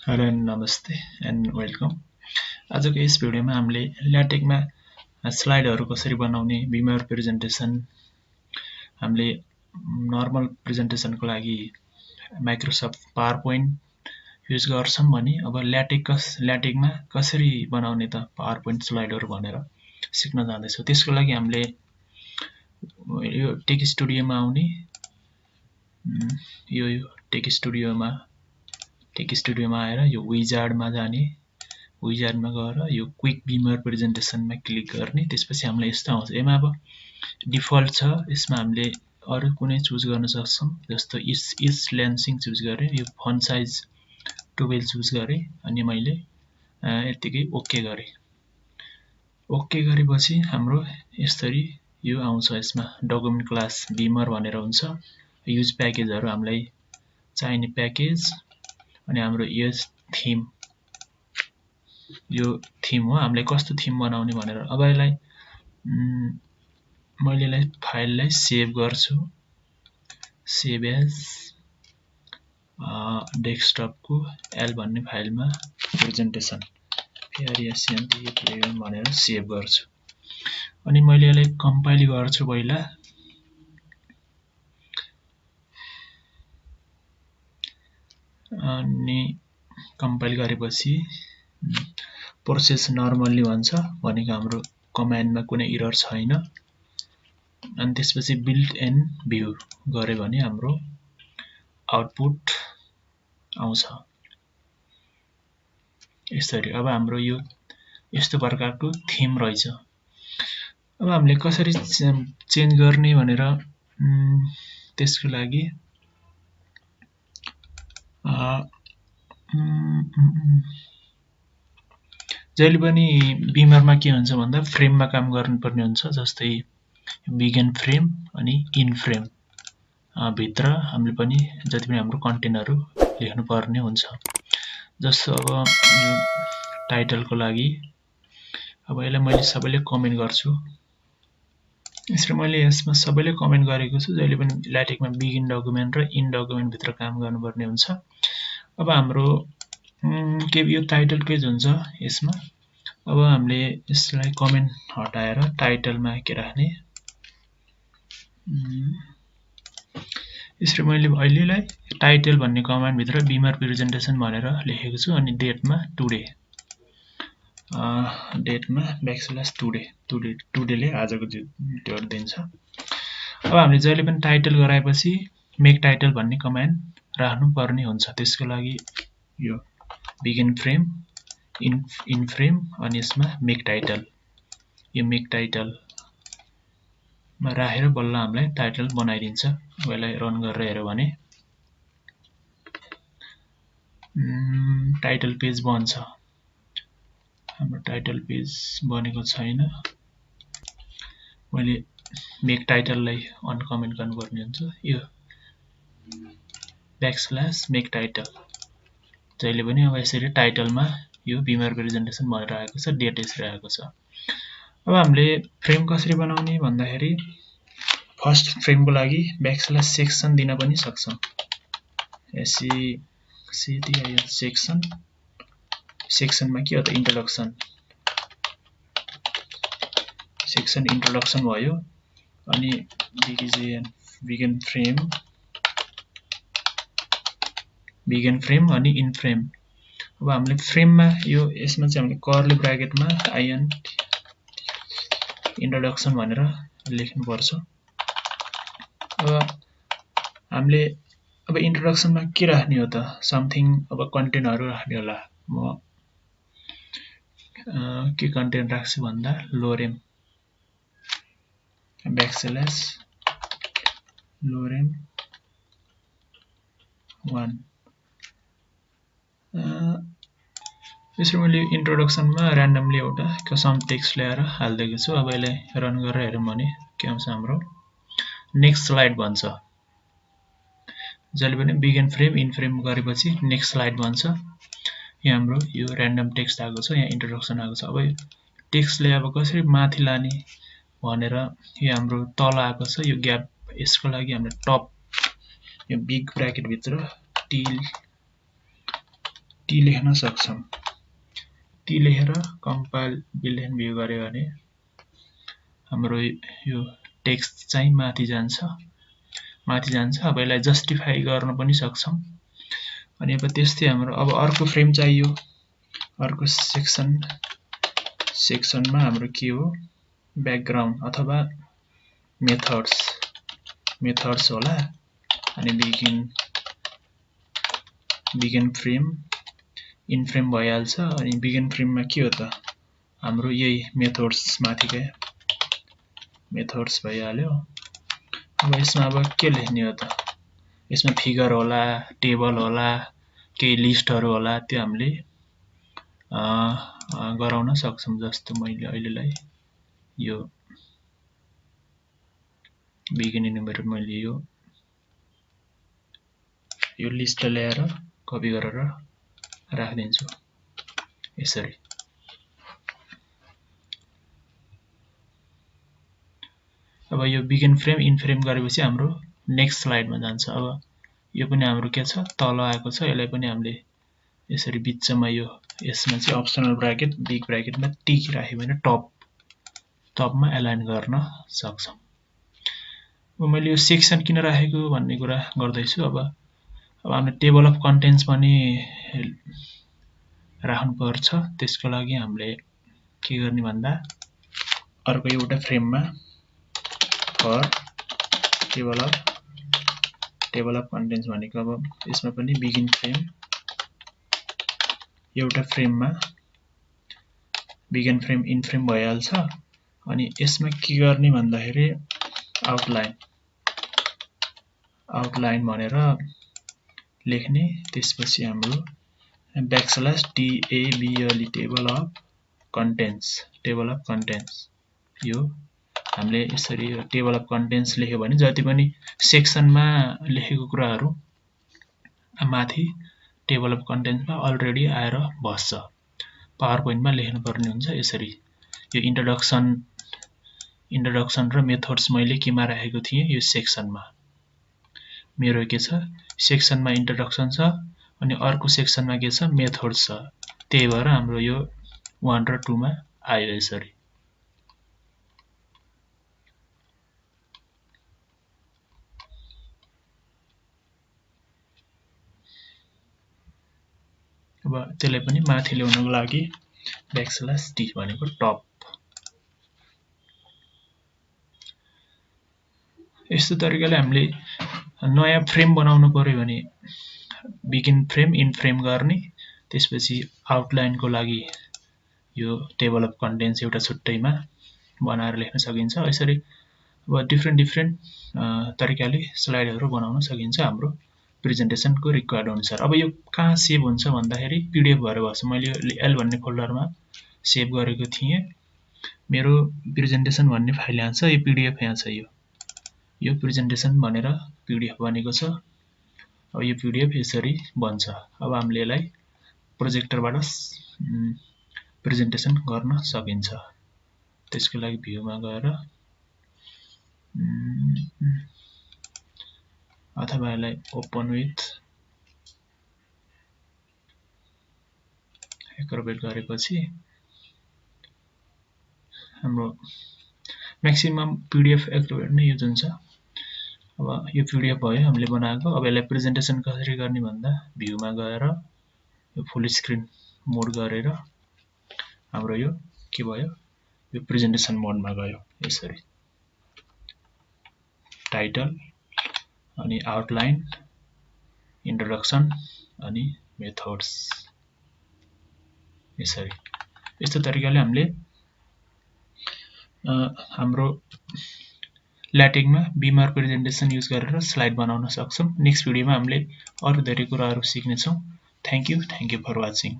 Hello नमस्ते and welcome. आजको यस भिडियोमा हामीले ल्याटेकमा स्लाइडहरू कसरी बनाउने, बिमर प्रेजेन्टेसन हामीले नर्मल प्रेजेन्टेसनको लागि माइक्रोसफ्ट पावर पोइन्ट युज गर्छौं भने अब ल्याटेकमा कसरी बनाउने त पावर पोइन्ट स्लाइडहरू भनेर सिक्न जाँदैछौँ। त्यसको लागि हामीले यो टेक स्टुडियोमा आउने, यो टेक स्टुडियोमा आएर यो विजार्डमा जाने, विजार्डमा गएर यो क्विक बिमर प्रेजेन्टेसनमा क्लिक गर्ने। त्यसपछि हामीलाई यस्तो आउँछ। यसमा अब डिफल्ट छ, यसमा हामीले अरु कुनै चुज गर्न सक्छौं। जस्तो इस लेन्सिङ चुज गरे, यो फन्ट साइज 12 चुज गरे अनि मैले यतिकै ओके गरे। ओके गरेपछि हाम्रो यसरी यो आउँछ। यसमा डकुमेन्ट क्लास बिमर भनेर हुन्छ। युज प्याकेजहरु हामीलाई चाहिने प्याकेज अनि हाम्रो यो थीम हो। हामीले कस्तो थीम बनाउने भनेर अब यसलाई मैले यसलाई फाइललाई सेभ गर्छु। सेभ एज डेस्कटपको एल भन्ने फाइलमा प्रेजेन्टेसन भनेर सेभ गर्छु। अनि मैले यसलाई कम्पाइल गर्छु पहिला। अनि कम्पाइल गरेपछि प्रोसेस नर्मल्ली भन्छ, भनेको हाम्रो कमान्डमा कुनै एरर छैन। अनि त्यसपछि बिल्ट इन भ्यू गरे भने हाम्रो आउटपुट आउँछ यसरी। अब हाम्रो यो यस्तो प्रकारको थीम रहेछ। अब हामीले कसरी चेन्ज गर्ने भनेर त्यसको लागि जहिले पनि बिमरमा के हुन्छ भन्दा फ्रेममा काम गर्नुपर्ने हुन्छ। जस्तै बिगिन फ्रेम अनि इन फ्रेम भित्र हामीले पनि जति पनि हाम्रो कन्टेन्टहरु लेख्नु पर्ने हुन्छ। जस्तो अब यो टाइटलको लागि अब यसलाई मैले सबैले कमेन्ट गर्छु। यसरी मैले यसमा सबैले कमेन्ट गरेको छु। जहिले पनि ल्याटेकमा बिगिन डकुमेन्ट र इन डकुमेन्ट भित्र काम गर्नुपर्ने हुन्छ। अब हाम्रो के यो टाइटल पेज हुन्छ यसमा। अब हामीले यसलाई कमेन्ट हटाएर टाइटलमा के राख्ने, यसरी मैले अहिलेलाई टाइटल भन्ने कमान्ड भित्र बिमर प्रेजेन्टेसन भनेर लेखेको छु। अनि डेटमा टुडे, डेटमा टुडेले आजको डेट दिन्छ। अब हामीले जहिले पनि टाइटल गराएपछि मेक टाइटल भन्ने कमान्ड राख्नु पर्ने हुन्छ। त्यसको लागि यो बिगिन फ्रेम इन फ्रेम अनि यसमा मेक टाइटल, यो मेक टाइटल मा राखेर बल्ल हामीलाई टाइटल बनाइदिन्छ। अब यसलाई रन गरेर हेर्यो भने टाइटल पेज बन्छ। हाम्रो टाइटल पेज बनेको छैन। मैले मेक टाइटललाई अनकमेन्ट गर्नुपर्ने हुन्छ। यो \मेक टाइटल जहिले पनि अब यसरी टाइटलमा यो बिमर प्रेजेन्टेसन भनेर आएको छ, डेट यसरी आएको छ। अब हामीले फ्रेम कसरी बनाउने भन्दाखेरि फर्स्ट फ्रेमको लागि \सेक्सन दिन पनि सक्छौं। सेक्सन, सेक्सनमा के हो त इन्ट्रोडक्सन, सेक्सन इन्ट्रोडक्सन भयो। अनि बिगिन फ्रेम अनि इन फ्रेम। अब हामीले फ्रेममा यो यसमा चाहिँ हामीले कर्ली ब्र्याकेटमा इन्ट्रोडक्सन भनेर लेख्नु पर्छ। अब हामीले अब इन्ट्रोडक्सनमा के राख्ने हो त, समथिङ अब कन्टेन्टहरु राख्ने होला। म के कन्टेन्ट राख्छु भन्दा लोरेम लोरेम 1 यसरी मैले इन्ट्रोडक्सनमा र्यान्डमली एउटा सम टेक्स्ट ल्याएर हाल्दिएको छु। अब यसलाई रन गरेर हेरौँ भने के आउँछ, हाम्रो नेक्स्ट स्लाइड भन्छ। जहिले पनि बिगिन फ्रेम इन फ्रेम गरेपछि नेक्स्ट स्लाइड भन्छ। यहाँ हाम्रो यो र्यान्डम टेक्स्ट आएको छ, यहाँ इन्ट्रोडक्सन आएको छ। अब यो टेक्स्टले अब कसरी माथि लाने भनेर यो हाम्रो तल आएको छ यो ग्याप। यसको लागि हामीले टप यो बिग ब्र्याकेट भित्र टी लेख्न सक्छौं। टी लेखेर कम्पाइल बिल्ड एन्ड भ्यू गर्यो भने हाम्रो यो टेक्स्ट चाहिँ माथि जान्छ। अब यसलाई जस्टिफाई गर्न पनि सक्छौं। अनि अब त्यस्तै हाम्रो अब अर्को फ्रेम चाहियो। अर्को सेक्सनमा हाम्रो के हो, ब्याकग्राउन्ड अथवा मेथड्स होला। अनि बिगिन फ्रेम इन फ्रेम भइहाल्छ। अनि बिगिन फ्रेममा के हो त, हाम्रो यही मेथड्स माथिकै मेथड्स भइहाल्यो। अब यसमा अब के लेख्ने हो त, यसमा फिगर होला, टेबल होला, केही लिस्टहरू होला, त्यो हामीले गराउन सक्छौं। जस्तो मैले अहिलेलाई यो बिगिन एनुमेरेटर मैले यो लिस्ट ल्याएर कपी गरेर राखिदिन्छु यसरी। अब यो बिगिन फ्रेम इन फ्रेम गरेपछि हाम्रो नेक्स्ट स्लाइडमा जान्छ। अब यो पनि हाम्रो के छ, तल आएको छ। यसलाई पनि हामीले यसरी बिचमा यसमा चाहिँ अप्सनल ब्राकेट बिग ब्राकेटमा टी राख्यो भने टपमा एलाइन गर्न सक्छौं। अब मैले यो सेक्सन किन राखेको भन्ने कुरा गर्दैछु। अब हामीले टेबल अफ कन्टेन्ट्स पनि राख्नुपर्छ। त्यसको लागि हामीले के गर्ने भन्दा अर्को एउटा फ्रेममा फर टेबल अफ कन्टेन्ट्स भनेको अब यसमा पनि बिगिन फ्रेम एउटा फ्रेममा बिगिन फ्रेम इन फ्रेम भइहाल्छ। अनि यसमा के गर्ने भन्दाखेरि आउटलाइन भनेर लेख्ने। त्यसपछि हाम्रो ब्याकस्ल्यास टेबल अफ कन्टेन्ट्स यो हामीले यसरी टेबल अफ कन्टेन्ट्स लेख्यो भने जति पनि सेक्सनमा लेखेको कुराहरू माथि टेबल अफ कन्टेन्ट्समा अलरेडी आएर बस्छ। पावर पोइन्टमा लेख्नुपर्ने हुन्छ यसरी। यो इन्ट्रोडक्सन र मेथड्स मैले केमा राखेको थिएँ, यो सेक्सनमा। मेरो के छ, सेक्सनमा इन्ट्रोडक्सन छ अनि अर्को सेक्सनमा के छ, मेथड्स छ। त्यही भएर हाम्रो यो 1 र 2 मा आयो यसरी। अब त्यसलाई पनि माथि ल्याउनको लागि ब्याकस्ल्यास टी भनेको टप। यस्तो तरिकाले हामीले नयाँ फ्रेम बनाउनु पर्यो भने बिगिन फ्रेम इन फ्रेम गर्ने। त्यसपछि आउटलाइनको लागि यो टेबल अफ कन्टेन्ट्स एउटा छुट्टैमा बनाएर लेख्न सकिन्छ। यसरी अब डिफ्रेन्ट तरिकाले स्लाइडहरू बनाउन सकिन्छ हाम्रो प्रेजेन्टेसनको रिक्वायर्ड अनुसार। अब यो कहाँ सेभ हुन्छ भन्दाखेरि पीडीएफ भएर बस्छ। मैले एल भन्ने फोल्डरमा सेभ गरेको थिएँ। मेरो प्रेजेन्टेसन भन्ने फाइल यहाँ छ, यो पीडीएफ यहाँ छ। यो प्रेजेन्टेसन भनेर पीडीएफ बनेको छ। अब यो पीडीएफ यसरी बन्छ। अब हामीले यसलाई प्रोजेक्टरबाट प्रेजेन्टेसन गर्न सकिन्छ। त्यसको लागि भ्यूमा गएर अथवा यसलाई ओपन विथ एक्रोबेट गरेपछि हाम्रो म्याक्सिमम पीडीएफ एक्रोबेट नै युज हुन्छ। अब यो पीडीएफ भयो हामीले बनाएको। अब यसलाई प्रेजेन्टेसन कसरी गर्ने भन्दा भ्यूमा गएर यो फुल स्क्रिन मोड गरेर हाम्रो यो के भयो, यो प्रेजेन्टेसन मोडमा गयो यसरी। टाइटल अनि आउटलाइन, इन्ट्रोडक्सन अनि मेथड्स यसरी। यस्तो तरिकाले हामीले हाम्रो ल्याटेक्समा बिमर प्रेजेन्टेसन युज गरेर स्लाइड बनाउन सक्छौं। नेक्स्ट भिडियोमा हामीले अरु धेरै कुराहरू सिक्नेछौं। Thank you for watching.